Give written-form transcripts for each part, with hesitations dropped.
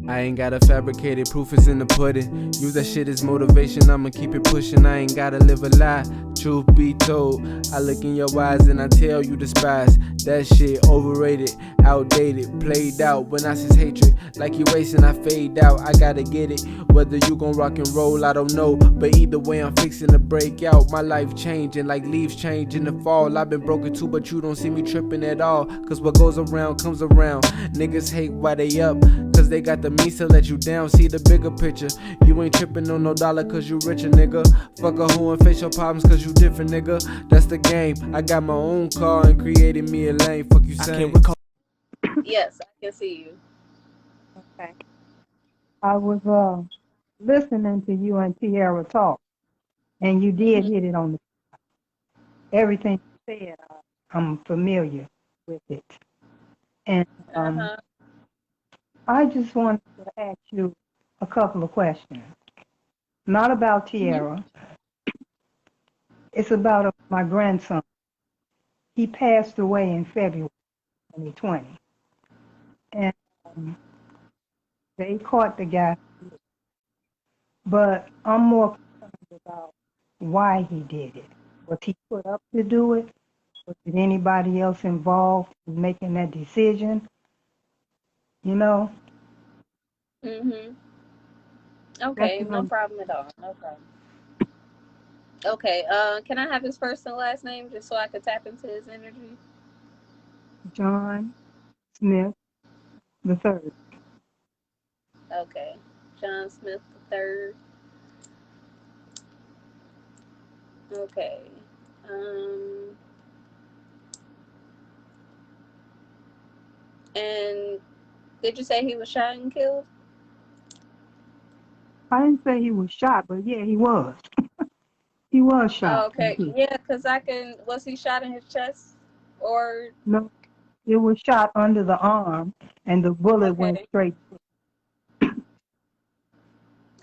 I ain't gotta fabricate it, proof is in the pudding. Use that shit as motivation, I'ma keep it pushing. I ain't gotta live a lie, truth be told. I look in your eyes and I tell you despise. That shit overrated, outdated, played out. When I sense hatred, like you racing, I fade out. I gotta get it, whether you gon' rock and roll, I don't know. But either way, I'm fixing to break out. My life changing like leaves change in the fall. I've been broken too, but you don't see me tripping at all. Cause what goes around comes around. Niggas hate why they up, cause they got the means to let you down. See the bigger picture. You ain't tripping on no dollar cause you richer, nigga. Fuck a hoe and face your problems cause you different, nigga. That's the game. I got my own car and created me a lane. Fuck you saying? Yes, I can see you. Okay. I was listening to you and Tierra talk, and you did Hmm. hit it on everything you said. I'm familiar with it, and Uh-huh. I just wanted to ask you a couple of questions. Not about Hmm. Tierra. It's about my grandson. He passed away in February 2020, and um, they caught the guy. But I'm more concerned about why he did it. Was he put up to do it? Was it anybody else involved in making that decision? You know, Hmm. that's Okay, what no I'm. problem at all. No problem. Okay, can I have his first and last name just so I could tap into his energy? John Smith the third. Okay. John Smith the third. Okay. Um, and did you say he was shot and killed? I didn't say he was shot, but yeah, he was. He was Oh, shot and okay. killed. Yeah, because I can. Was he shot in his chest? Or. No, it was shot under the arm, and the bullet went Okay. straight.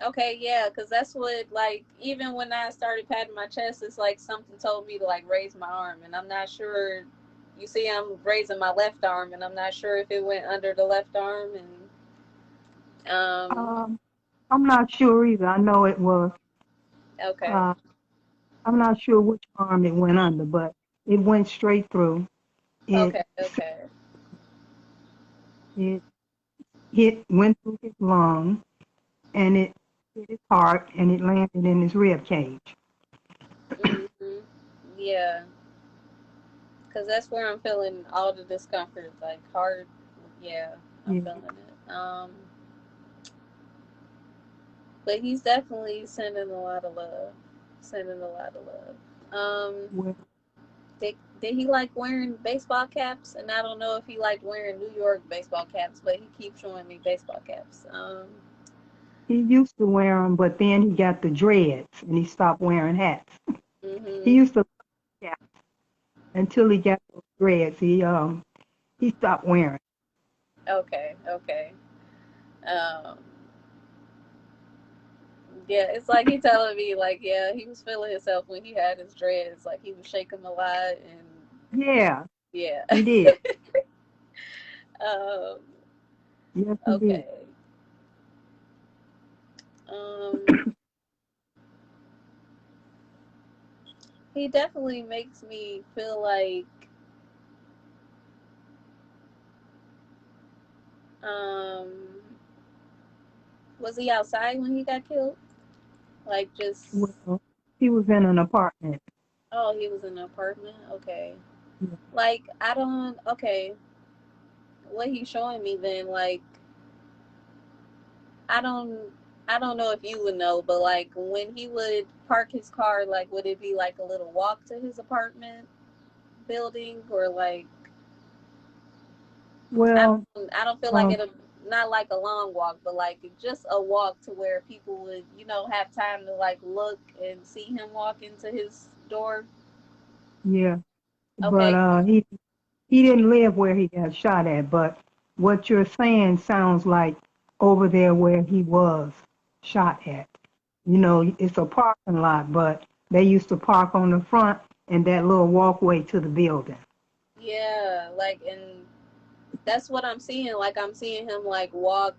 Okay, yeah, because that's what, like, even when I started patting my chest, it's like something told me to, like, raise my arm. And I'm not sure. You see, I'm raising my left arm, and I'm not sure if it went under the left arm. And, Um, I'm not sure either. I know it was. okay. Uh, I'm not sure which arm it went under, but it went straight through. It Okay, okay. it hit went through his lung, and it hit his heart, and it landed in his rib cage. Hmm. Yeah, because that's where I'm feeling all the discomfort, like hard. Yeah, I'm Yeah. feeling it. But he's definitely sending a lot of love. Sending a lot of love. Well, Did he like wearing baseball caps? And I don't know if he liked wearing New York baseball caps, but he keeps showing me baseball caps. he used to wear them, but then he got the dreads, and he stopped wearing hats. He Mhm. used to yeah until he got those dreads. He stopped wearing. Okay, okay. Um, yeah, it's like he telling me like, yeah, he was feeling himself when he had his dreads. Like he was shaking a lot, and Yeah, yeah. he did. um, Yes, he did. okay. Um, he definitely makes me feel like um was he outside when he got killed? Like just Well, he was in an apartment. oh, he was in an apartment. Okay. Yeah. Like I don't. Okay, what he's showing me then? Like I don't. I don't know if you would know, but like when he would park his car, like would it be like a little walk to his apartment building, or like Well, I don't feel like um, it. Not like a long walk, but like just a walk to where people would have time to like look and see him walk into his door. yeah, but Okay. he didn't live where he got shot at. But what you're saying sounds like over there where he was shot at. You know, it's a parking lot, but they used to park on the front and that little walkway to the building. Yeah, like and that's what I'm seeing. Like I'm seeing him like walk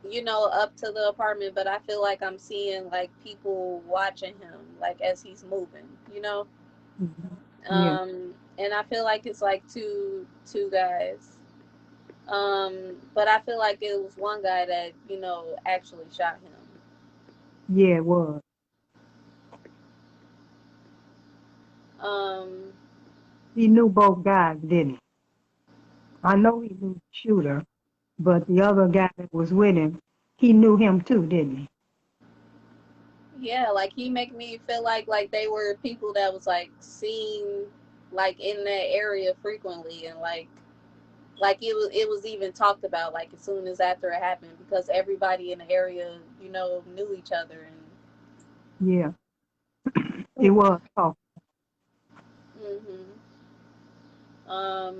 up to the apartment, but I feel like I'm seeing like people watching him, like as he's moving, Mhm. Yeah. and I feel like it's like two guys. But I feel like it was one guy that, actually shot him. Yeah, it was. Um, He knew both guys, didn't he? I know he knew the shooter, but the other guy that was with him, he knew him too, didn't he? yeah, like he make me feel like they were people that was like seen like in that area frequently, and like it was even talked about like as soon as after it happened, because everybody in the area, knew each other. Yeah, it was. Oh, And um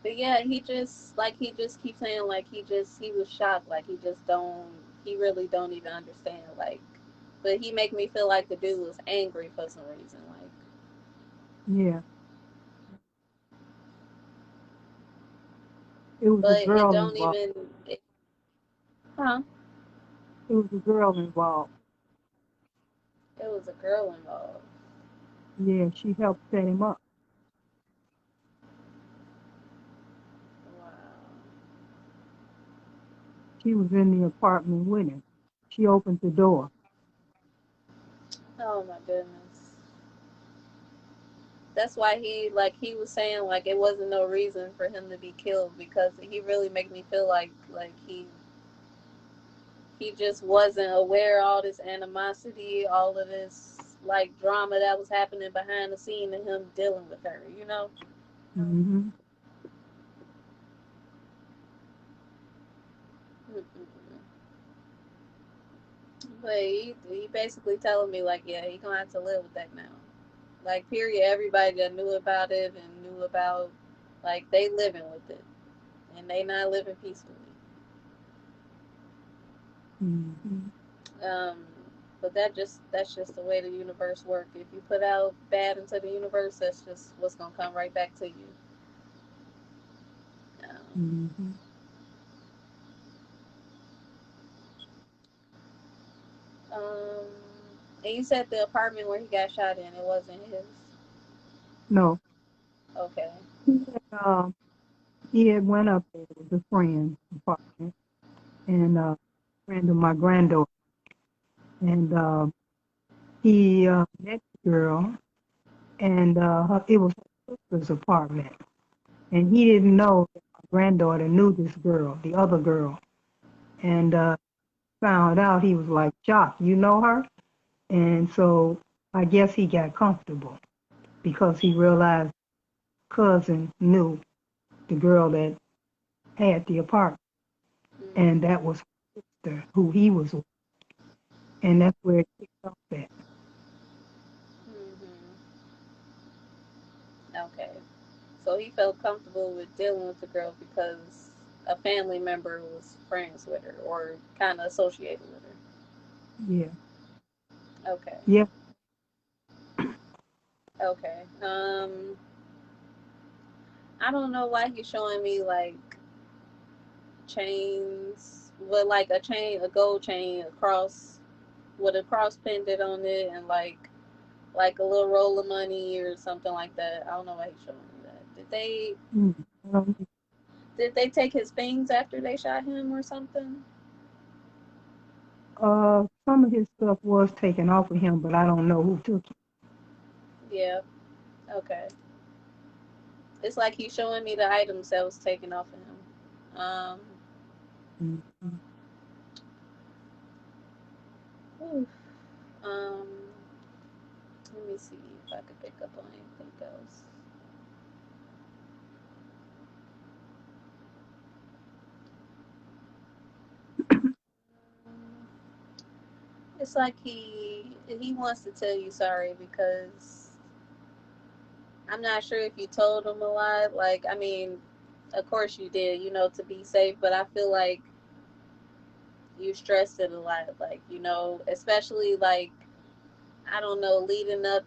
but yeah, he just keeps saying like he was shocked, like he really don't even understand, like, but he make me feel like the dude was angry for some reason, like. yeah. It was a But it girl don't involved. even huh? It was a girl involved. It was a girl involved. Yeah, she helped set him up. Wow. She was in the apartment with him. She opened the door. Oh my goodness. That's why he was saying like it wasn't no reason for him to be killed, because he really make me feel like he just wasn't aware of all this animosity, all of this like drama that was happening behind the scene, and him dealing with her. Hmm. Mm-mm. But he basically telling me like, yeah, he gonna have to live with that now. Like, period. Everybody that knew about it and knew about, like, they living with it, and they not living peacefully. Hmm. Um, but that's just the way the universe works. If you put out bad into the universe, that's just what's gonna come right back to you. Hmm. Um, and you said the apartment where he got shot in, it wasn't his. No, Okay. he he had went up there with a friend's apartment and friend of my granddaughter, and he met the girl, and it was her sister's apartment, and he didn't know that my granddaughter knew this girl, the other girl, and found out. He was like shocked. You know her? And so I guess he got comfortable because he realized cousin knew the girl that had the apartment, and Mm-hmm. that was her sister who he was with, and that's where it kicked off at. Mm-hmm. Okay. So he felt comfortable with dealing with the girl because a family member was friends with her or kind of associated with her. Yeah, Okay. yeah. Okay. I don't know why he's showing me like chains with like a gold chain, a cross with a cross pendant on it, and like a little roll of money or something like that. I don't know why he's showing me that. Mm. Um, Did they take his things after they shot him or something? some of his stuff was taken off of him, but I don't know who took it. Yeah. Okay. It's like he's showing me the items that was taken off of him. Mhm. Oof. Um. Let me see if I could pick up on anything else. It's like he wants to tell you sorry because I'm not sure if you told him a lot. Like, I mean, of course you did, to be safe, but I feel like you stressed it a lot. Like, especially like, I don't know, leading up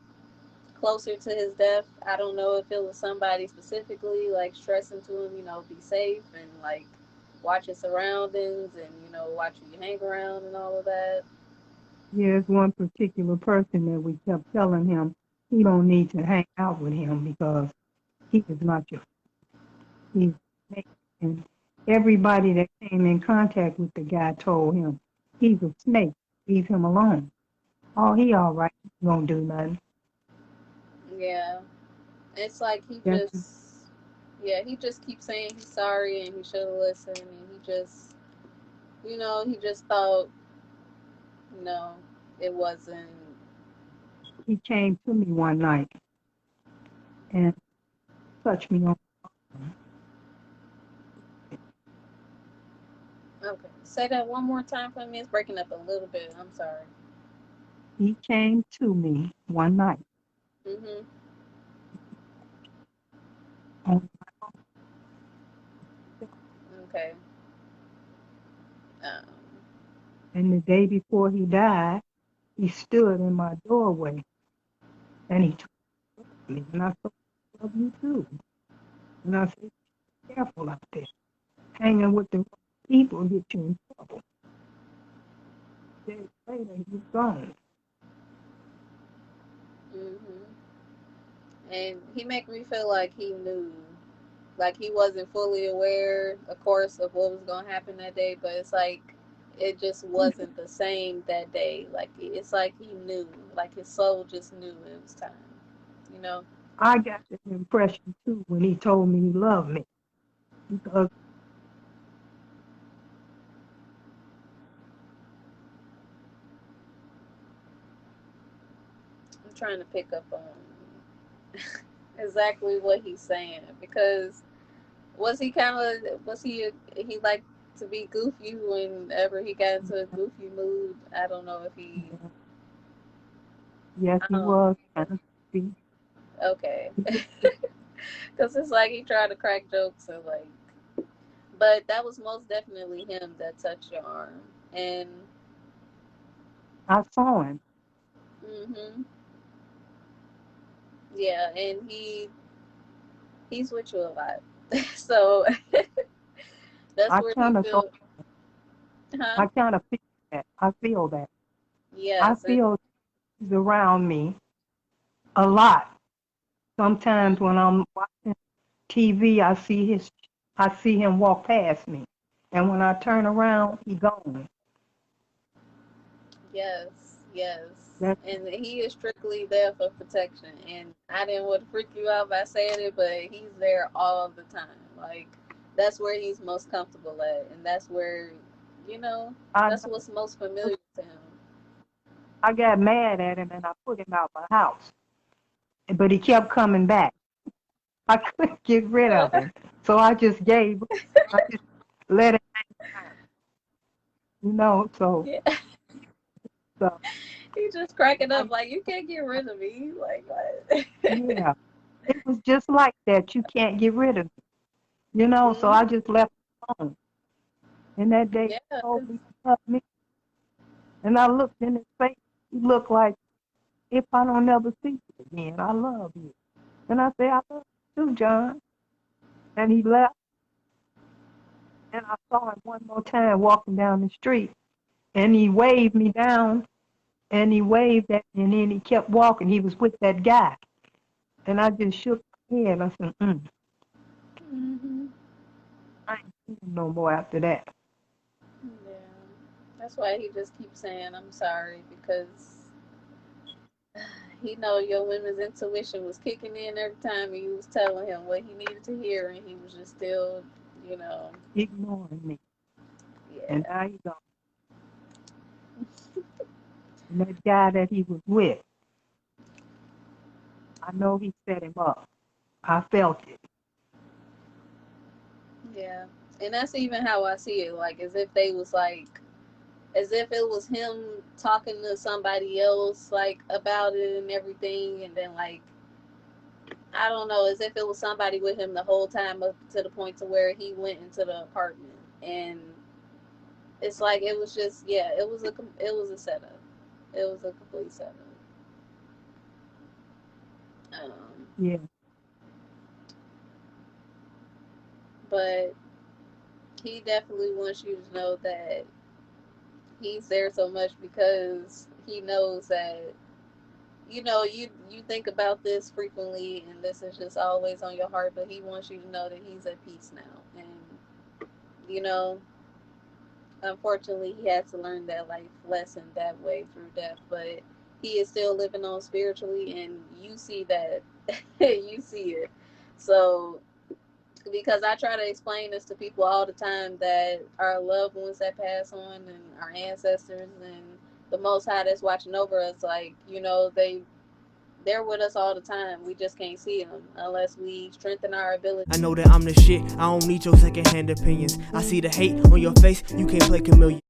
closer to his death. I don't know if it was somebody specifically like stressing to him, be safe and like watch your surroundings and watch who you hang around and all of that. There's one particular person that we kept telling him he don't need to hang out with him because he is not your he's a snake. And everybody that came in contact with the guy told him he's a snake. Leave him alone. Oh, he all right. He won't do nothing. Yeah, it's like he That's just, yeah, he just keeps saying he's sorry and he should have listened, and he just, he just thought, no, it wasn't. he came to me one night and touched me on. Okay, say that one more time for me. It's breaking up a little bit. I'm sorry. He came to me one night Mhm. on, Okay. Um. and the day before he died, he stood in my doorway and he told me, and I said, I love you too. And I said, be careful out there. Hanging with the wrong people get you in trouble. Days later, he was gone. Mhm. And he make me feel like he knew, like he wasn't fully aware, of course, of what was gonna happen that day. But it's like it just wasn't the same that day. Like it's like he knew, like his soul just knew it was time. You know. I got the impression too when he told me he loved me because I'm trying to pick up on exactly what he's saying because was he like to be goofy whenever he got into a goofy mood. I don't know if he yes, I he don't was kind of creepy. okay. Because it's like he tried to crack jokes and like, but that was most definitely him that touched your arm. And I saw him. hmm yeah, and he's with you a lot. So that's I where he kind of thought, feel, huh? I kind of feel that. I feel that. I Yes, and feel he's around me a lot. Sometimes when I'm watching TV, I see him walk past me, and when I turn around, he gone. yes, yes. That And he is strictly there for protection. And I didn't want to freak you out by saying it, but he's there all the time. Like, that's where he's most comfortable at. And that's where, you know, I that's what's most familiar to him. I got mad at him and I put him out my house, but he kept coming back. I couldn't get rid of him, so I just gave. I just let him, So Yeah. so He just cracking up I, like, you can't get rid of me. Like, what? yeah, it was just like that. You can't get rid of him, So hmm I just left him alone. And that day Yeah, he told me he loved me, and I looked in his face. He looked like if I don't ever see you again, I love you. And I said, I love you too, John. And he left, and I saw him one more time walking down the street, and he waved me down, and he waved at me, and then he kept walking. He was with that guy, and I just shook my head. I said, hmm I ain't seen him no more after that. yeah. That's why he just keeps saying, I'm sorry, because he know your women's intuition was kicking in every time you was telling him what he needed to hear, and he was just still, you know, Ignoring me. And yeah, now he's gone. And that guy that he was with, I know he set him up. I felt it. yeah. And that's even how I see it, like as if they was like, as if it was him talking to somebody else, like about it and everything, and then like I don't know, as if it was somebody with him the whole time up to the point to where he went into the apartment, and it's like it was just yeah, it was a setup, it was a complete setup. Um, Yeah. but he definitely wants you to know that he's there so much because he knows that you think about this frequently and this is just always on your heart, but he wants you to know that he's at peace now. And you know, unfortunately, he had to learn that life lesson that way through death, but he is still living on spiritually, and you see that. You see it. So because I try to explain this to people all the time, that our loved ones that pass on and our ancestors and the Most High that's watching over us, like, they're with us all the time. We just can't see them unless we strengthen our ability. I know that I'm the shit. I don't need your secondhand opinions. I see the hate on your face. You can't play chameleon.